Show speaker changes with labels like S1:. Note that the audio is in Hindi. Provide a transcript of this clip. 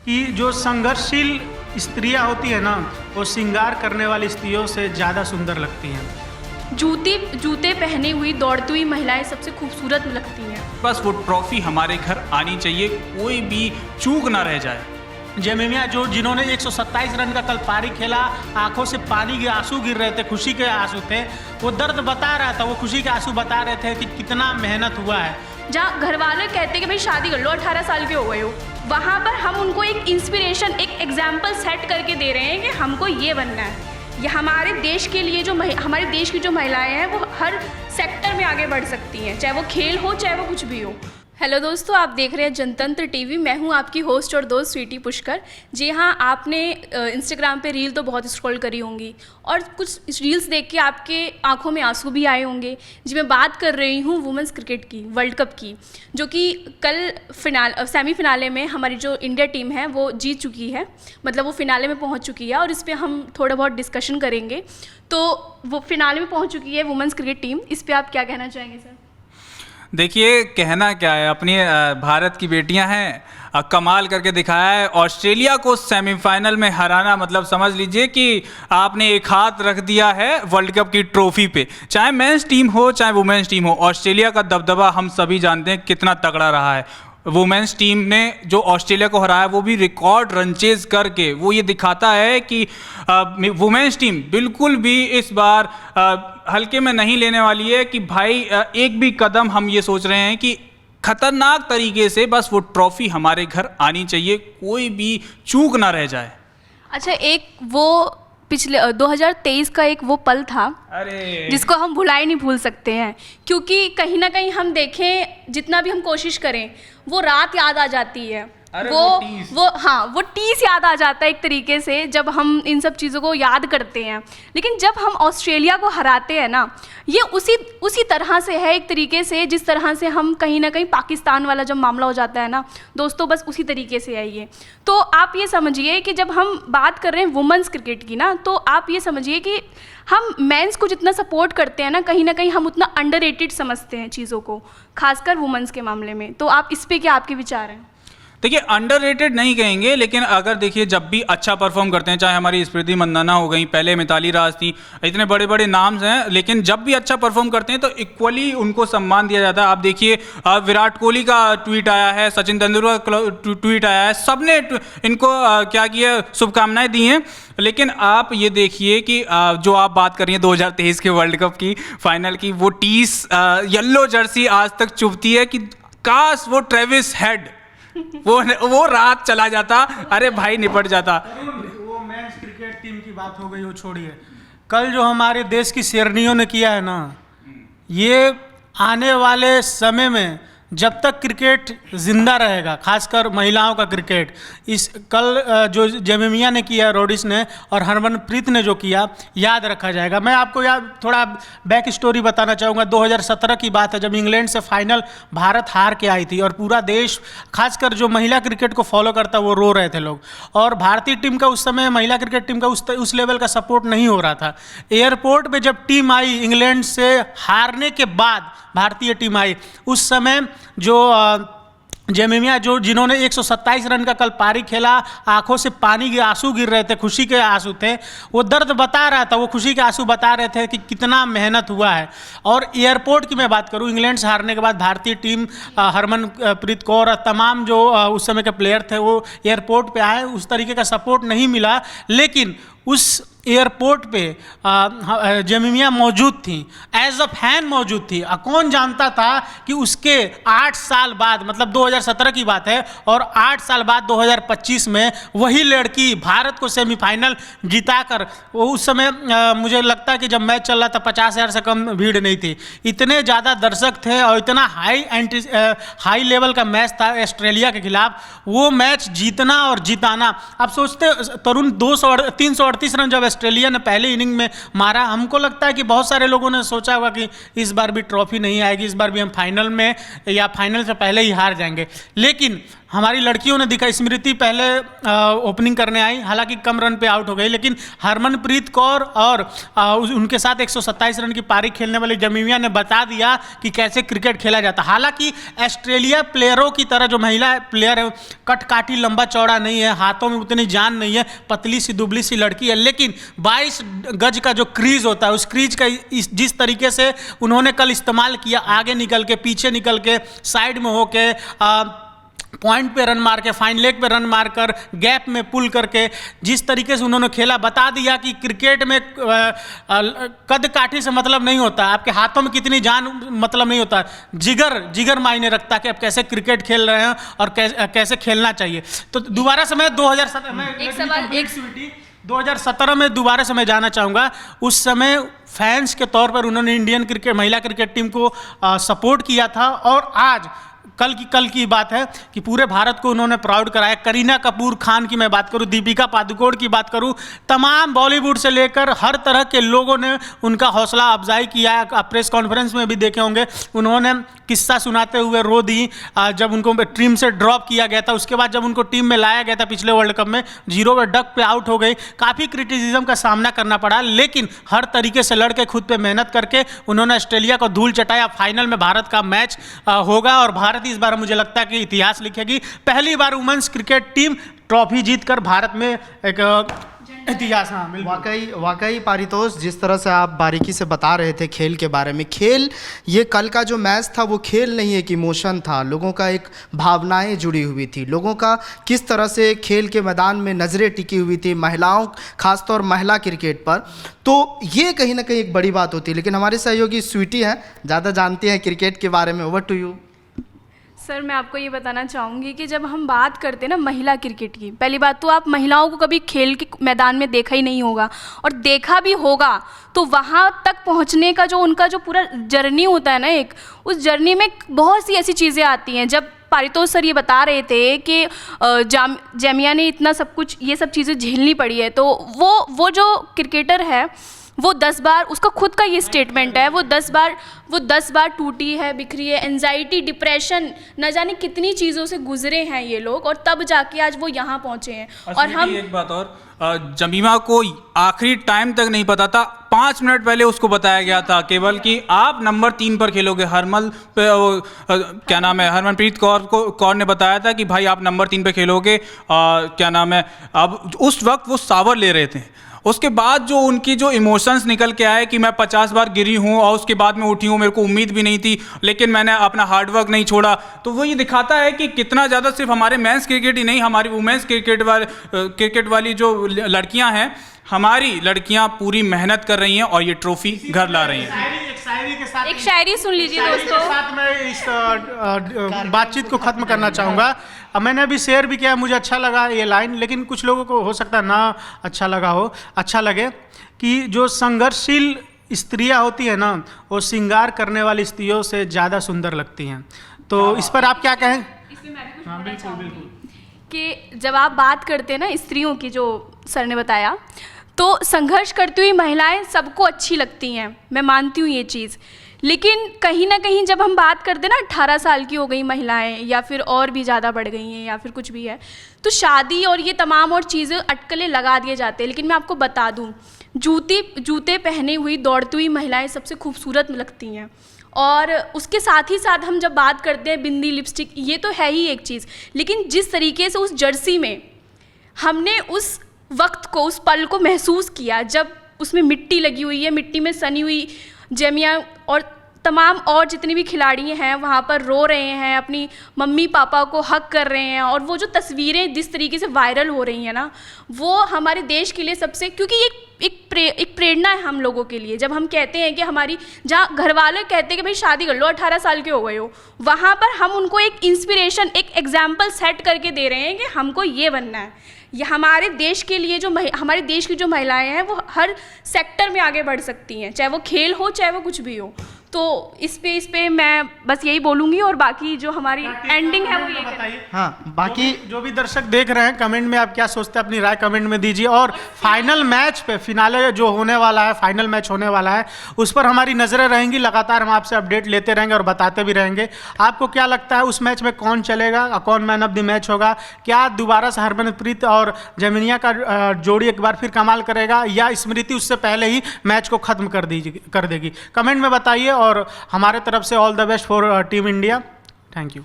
S1: कि जो संघर्षशील स्त्रियां होती है ना, वो श्रृंगार करने वाली स्त्रियों से ज़्यादा सुंदर लगती हैं।
S2: जूते पहनी हुई दौड़ती हुई महिलाएं सबसे खूबसूरत लगती हैं।
S3: बस वो ट्रॉफी हमारे घर आनी चाहिए, कोई भी चूक ना रह जाए।
S1: जेमिमिया जिन्होंने 127 रन का कल पारी खेला, आंखों से पानी के आंसू गिर रहे थे, खुशी के आंसू थे। वो दर्द बता रहा था, वो खुशी के आंसू बता रहे थे कि कितना मेहनत हुआ है।
S2: जहाँ घर वाले कहते हैं कि भाई शादी कर लो, 18 साल के हो गए हो, वहाँ पर हम उनको एक इंस्पिरेशन, एक एग्जाम्पल सेट करके दे रहे हैं कि हमको ये बनना है। ये हमारे देश के लिए हमारे देश की जो महिलाएं हैं वो हर सेक्टर में आगे बढ़ सकती हैं, चाहे वो खेल हो चाहे वो कुछ भी हो। हेलो दोस्तों, आप देख रहे हैं जनतंत्र टीवी। मैं हूं आपकी होस्ट और दोस्त स्वीटी पुष्कर। जी हाँ, आपने इंस्टाग्राम पे रील तो बहुत स्क्रॉल करी होंगी और कुछ रील्स देख के आपके आंखों में आंसू भी आए होंगे। जी, मैं बात कर रही हूँ वुमेंस क्रिकेट की, वर्ल्ड कप की, जो कि कल सेमीफिनाले में हमारी जो इंडिया टीम है वो जीत चुकी है, मतलब वो फिनाले में पहुँच चुकी है और इस पर हम थोड़ा बहुत डिस्कशन करेंगे। तो वो फिनाले में पहुँच चुकी है वुमेंस क्रिकेट टीम, इस पर आप क्या कहना चाहेंगे सर?
S3: देखिए, कहना क्या है, अपनी भारत की बेटियां हैं, कमाल करके दिखाया है। ऑस्ट्रेलिया को सेमीफाइनल में हराना, मतलब समझ लीजिए कि आपने एक हाथ रख दिया है वर्ल्ड कप की ट्रॉफी पे। चाहे मेंस टीम हो चाहे वुमेन्स टीम हो, ऑस्ट्रेलिया का दबदबा हम सभी जानते हैं कितना तगड़ा रहा है। वुमेन्स टीम ने जो ऑस्ट्रेलिया को हराया वो भी रिकॉर्ड रन चेज करके। वो ये दिखाता है कि वुमेन्स टीम बिल्कुल भी इस बार हल्के में नहीं लेने वाली है कि भाई एक भी कदम हम ये सोच रहे हैं कि खतरनाक तरीके से बस वो ट्रॉफी हमारे घर आनी चाहिए, कोई भी चूक ना रह जाए।
S2: अच्छा, एक वो पिछले 2023 का एक वो पल था, अरे जिसको हम भुला ही नहीं भूल सकते हैं, क्योंकि कहीं ना कहीं हम देखें, जितना भी हम कोशिश करें, वो रात याद आ जाती है। वो टीस याद आ जाता है एक तरीके से, जब हम इन सब चीज़ों को याद करते हैं। लेकिन जब हम ऑस्ट्रेलिया को हराते हैं ना, ये उसी तरह से है एक तरीके से, जिस तरह से हम कहीं ना कहीं पाकिस्तान वाला जब मामला हो जाता है ना दोस्तों, बस उसी तरीके से है ये। तो आप ये समझिए कि जब हम बात कर रहे हैं वुमेन्स क्रिकेट की ना, तो आप ये समझिए कि हम मेंस को जितना सपोर्ट करते हैं ना कहीं हम उतना अंडररेटेड समझते हैं चीज़ों को, खासकर वुमेन्स के मामले में। तो आप इस पे क्या आपके विचार हैं?
S3: देखिए, अंडररेटेड नहीं कहेंगे, लेकिन अगर देखिए जब भी अच्छा परफॉर्म करते हैं, चाहे हमारी स्मृति मंदाना हो गई, पहले मिताली राज थी, इतने बड़े बड़े नाम्स हैं, लेकिन जब भी अच्छा परफॉर्म करते हैं तो इक्वली उनको सम्मान दिया जाता है। आप देखिए, विराट कोहली का ट्वीट आया है, सचिन तेंदुलकर का ट्वीट आया है, सबने इनको क्या किया, शुभकामनाएं दी हैं। लेकिन आप ये देखिए कि जो आप बात कर रही हैं 2023 के वर्ल्ड कप की फाइनल की, वो टीस येलो जर्सी आज तक चुभती है कि काश वो ट्रेविस हेड वो रात चला जाता, अरे भाई निपट जाता।
S1: वो मेंस क्रिकेट टीम की बात हो गई, वो छोड़िए। कल जो हमारे देश की शेरनियों ने किया है ना, ये आने वाले समय में जब तक क्रिकेट जिंदा रहेगा, खासकर महिलाओं का क्रिकेट, इस कल जो जेमिमिया ने किया, रोडिस ने और हरमनप्रीत ने जो किया, याद रखा जाएगा। मैं आपको थोड़ा बैक स्टोरी बताना चाहूँगा। 2017 की बात है, जब इंग्लैंड से फाइनल भारत हार के आई थी और पूरा देश, खासकर जो महिला क्रिकेट को फॉलो करता, वो रो रहे थे लोग। और भारतीय टीम का उस समय, महिला क्रिकेट टीम का उस लेवल का सपोर्ट नहीं हो रहा था। एयरपोर्ट पर जब टीम आई, इंग्लैंड से हारने के बाद भारतीय टीम आई, उस समय जो जेमिमिया जिन्होंने 127 रन का कल पारी खेला, आंखों से पानी के आंसू गिर रहे थे, खुशी के आंसू थे। वो दर्द बता रहा था, वो खुशी के आंसू बता रहे थे कि कितना मेहनत हुआ है। और एयरपोर्ट की मैं बात करूं, इंग्लैंड से हारने के बाद भारतीय टीम, हरमनप्रीत कौर और तमाम जो उस समय के प्लेयर थे, वो एयरपोर्ट पे आए। उस तरीके का सपोर्ट नहीं मिला, लेकिन उस एयरपोर्ट पे जेमिमिया मौजूद थी, एज अ फैन मौजूद थी। कौन जानता था कि उसके 8 साल बाद, मतलब 2017 की बात है, और 8 साल बाद 2025 में वही लड़की भारत को सेमीफाइनल जिताकर, वो उस समय मुझे लगता है कि जब मैच चल रहा था 50,000 से कम भीड़ नहीं थी, इतने ज़्यादा दर्शक थे और इतना हाई लेवल का मैच था ऑस्ट्रेलिया के खिलाफ। वो मैच जीतना और जिताना, आप सोचते तरुण 338 रन जब ऑस्ट्रेलिया ने पहले इनिंग में मारा, हमको लगता है कि बहुत सारे लोगों ने सोचा होगा कि इस बार भी ट्रॉफी नहीं आएगी, इस बार भी हम फाइनल में या फाइनल से पहले ही हार जाएंगे। लेकिन हमारी लड़कियों ने दिखा। स्मृति पहले ओपनिंग करने आई, हालांकि कम रन पे आउट हो गई, लेकिन हरमनप्रीत कौर और उनके साथ 127 रन की पारी खेलने वाली जमीमिया ने बता दिया कि कैसे क्रिकेट खेला जाता। हालांकि ऑस्ट्रेलिया प्लेयरों की तरह जो महिला प्लेयर है, कटकाठी लंबा चौड़ा नहीं है, हाथों में उतनी जान नहीं है, पतली सी दुबली सी लड़की है, लेकिन 22 गज का जो क्रीज होता है, उस क्रीज का जिस तरीके से उन्होंने कल इस्तेमाल किया, आगे निकल के, पीछे निकल के, साइड में होके, पॉइंट पे रन मार के, फाइन लेग पे रन मारकर, गैप में पुल करके, जिस तरीके से उन्होंने खेला, बता दिया कि क्रिकेट में कद काठी से मतलब नहीं होता, आपके हाथों में कितनी जान मतलब नहीं होता, जिगर मायने रखता कि आप कैसे क्रिकेट खेल रहे हैं और कैसे खेलना चाहिए। तो दोबारा से मैं 2017 में 2017 में दोबारा से मैं जाना चाहूँगा। उस समय फैंस के तौर पर उन्होंने इंडियन क्रिकेट महिला क्रिकेट टीम को सपोर्ट किया था, और आज कल की बात है कि पूरे भारत को उन्होंने प्राउड कराया। करीना कपूर खान की मैं बात करूं, दीपिका पादुकोण की बात करूं, तमाम बॉलीवुड से लेकर हर तरह के लोगों ने उनका हौसला अफजाई किया। आप प्रेस कॉन्फ्रेंस में भी देखे होंगे, उन्होंने किस्सा सुनाते हुए रो दी जब उनको टीम से ड्रॉप किया गया था। उसके बाद जब उनको टीम में लाया गया था पिछले वर्ल्ड कप में, 0 पे डक पे आउट हो गई, काफ़ी क्रिटिसिज्म का सामना करना पड़ा, लेकिन हर तरीके से लड़के खुद पे मेहनत करके उन्होंने ऑस्ट्रेलिया को धूल चटाया। फाइनल में भारत का मैच होगा और भारत इस बार मुझे लगता है कि इतिहास लिखेगी। पहली बार वुमेन्स क्रिकेट टीम ट्रॉफी जीतकर भारत में एक इतिहास। हाँ,
S4: वाकई पारितोष, जिस तरह से आप बारीकी से बता रहे थे खेल के बारे में, खेल, ये कल का जो मैच था वो खेल नहीं, एक इमोशन था, लोगों का एक भावनाएं जुड़ी हुई थी, लोगों का किस तरह से खेल के मैदान में नज़रें टिकी हुई थी, महिलाओं, खासतौर महिला क्रिकेट पर। तो ये कहीं ना कहीं एक बड़ी बात होती है। लेकिन हमारे सहयोगी स्वीटी हैं, ज़्यादा जानती हैं क्रिकेट के बारे में, ओवर टू यू।
S2: सर, मैं आपको ये बताना चाहूँगी कि जब हम बात करते हैं ना महिला क्रिकेट की, पहली बात तो आप महिलाओं को कभी खेल के मैदान में देखा ही नहीं होगा, और देखा भी होगा तो वहाँ तक पहुँचने का जो उनका जो पूरा जर्नी होता है ना, उस जर्नी में बहुत सी ऐसी चीज़ें आती हैं। जब पारितोष सर ये बता रहे थे कि जामिया ने इतना सब कुछ, ये सब चीज़ें झेलनी पड़ी है, तो वो जो क्रिकेटर है वो 10 बार, उसका खुद का ये स्टेटमेंट है, वो 10 बार टूटी है, बिखरी है, एंजाइटी, डिप्रेशन, न जाने कितनी चीज़ों से गुजरे हैं ये लोग, और तब जाके आज वो यहाँ पहुँचे हैं। और हम
S3: एक बात और, जमीमा को आखिरी टाइम तक नहीं पता था, 5 मिनट पहले उसको बताया गया था केवल कि आप नंबर 3 पर खेलोगे। क्या नाम है, हरमनप्रीत कौर ने बताया था कि भाई आप नंबर 3 पे खेलोगे। क्या नाम है, अब उस वक्त वो सावर ले रहे थे। उसके बाद जो उनकी जो इमोशंस निकल के आए कि मैं 50 बार गिरी हूँ और उसके बाद में उठी हूँ, मेरे को उम्मीद भी नहीं थी, लेकिन मैंने अपना हार्डवर्क नहीं छोड़ा, तो वो ये दिखाता है कि कितना ज़्यादा सिर्फ हमारे मेंस क्रिकेट ही नहीं, हमारी वुमेंस क्रिकेट वाली जो लड़कियाँ हैं, हमारी लड़कियाँ पूरी मेहनत कर रही हैं और ये ट्रॉफी घर ला रही हैं।
S2: एक शायरी सुन लीजिए दोस्तों।
S1: साथ मैं इस बातचीत को ख़त्म करना चाहूँगा। मैंने अभी शेयर भी किया, मुझे अच्छा लगा ये लाइन, लेकिन कुछ लोगों को हो सकता है ना अच्छा लगे कि जो संघर्षशील स्त्रियाँ होती हैं ना, वो श्रृंगार करने वाली स्त्रियों से ज़्यादा सुंदर लगती हैं। तो इस पर आप क्या कहें?
S2: हाँ, बिल्कुल कि जब आप बात करते हैं ना स्त्रियों की, जो सर ने बताया, तो संघर्ष करती हुई महिलाएं सबको अच्छी लगती हैं, मैं मानती हूँ ये चीज़। लेकिन कहीं ना कहीं जब हम बात करते हैं ना 18 साल की हो गई महिलाएं, या फिर और भी ज़्यादा बढ़ गई हैं, या फिर कुछ भी है, तो शादी और ये तमाम और चीज़ें अटकलें लगा दिए जाते हैं। लेकिन मैं आपको बता दूँ, जूते पहने हुई दौड़ती हुई महिलाएं सबसे खूबसूरत लगती हैं। और उसके साथ ही साथ हम जब बात करते हैं बिंदी, लिपस्टिक, ये तो है ही एक चीज़, लेकिन जिस तरीके से उस जर्सी में हमने उस वक्त को, उस पल को महसूस किया, जब उसमें मिट्टी लगी हुई है, मिट्टी में सनी हुई जामिया और तमाम और जितने भी खिलाड़ी हैं वहाँ पर रो रहे हैं, अपनी मम्मी पापा को हक कर रहे हैं, और वो जो तस्वीरें जिस तरीके से वायरल हो रही हैं ना, वो हमारे देश के लिए सबसे, क्योंकि एक प्रेरणा है हम लोगों के लिए। जब हम कहते हैं कि हमारी, जहाँ घर वाले कहते हैं कि भाई शादी कर लो, 18 साल के हो गए हो, वहाँ पर हम उनको एक इंस्पिरेशन, एक एग्जाम्पल सेट करके दे रहे हैं कि हमको ये बनना है। ये हमारे देश के लिए हमारे देश की जो महिलाएं हैं वो हर सेक्टर में आगे बढ़ सकती हैं, चाहे वो खेल हो, चाहे वो कुछ भी हो। तो इस पे मैं बस यही बोलूँगी, और बाकी जो हमारी एंडिंग है वो ये
S1: बताइए।
S4: हाँ, बाकी
S1: जो भी दर्शक देख रहे हैं, कमेंट में आप क्या सोचते हैं अपनी राय कमेंट में दीजिए। और फाइनल मैच पे, फिनाले जो होने वाला है, फाइनल मैच होने वाला है, उस पर हमारी नज़रें रहेंगी। लगातार हम आपसे अपडेट लेते रहेंगे और बताते भी रहेंगे। आपको क्या लगता है उस मैच में कौन चलेगा, कौन मैन ऑफ द मैच होगा? क्या दोबारा से हरमनप्रीत और जेमिनिया का जोड़ी एक बार फिर कमाल करेगा, या स्मृति उससे पहले ही मैच को खत्म कर देगी? कमेंट में बताइए। और हमारे तरफ से all the best for team India. Thank you.